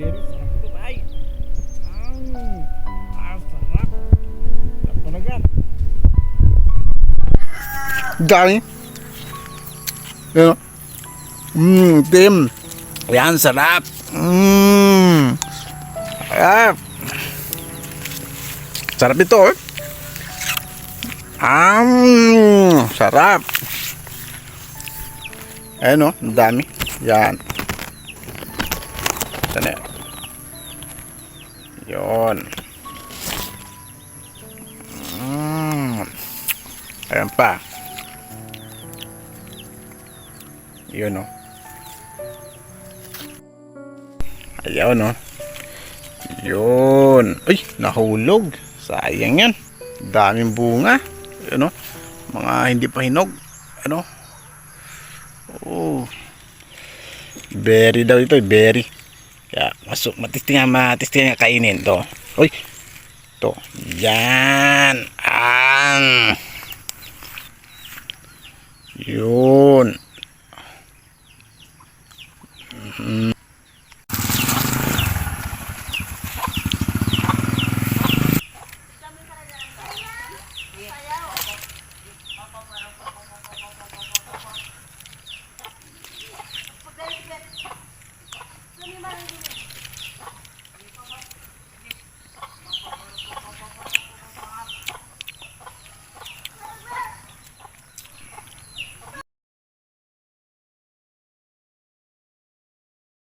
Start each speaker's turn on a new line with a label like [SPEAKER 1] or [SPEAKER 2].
[SPEAKER 1] berry. Sarap ito, bay. Sarap. Sarap talaga.
[SPEAKER 2] Dami. Yan. Tim. Yan, sarap. Sarap. Sarap ito, oh. Sarap. Ayan, oh. Ang dami. Yan. Sana. Yun. Ayan pa. Yun, oh. Ayan, oh. Yun. Ay, nahulog. Sayang yan. Daming bunga. Yun, oh. Mga hindi pa hinog. Ano? Oh. Berry daw ito, berry. Kaya masuk, matistingan kainin to. Uy. To. Yan. Yun.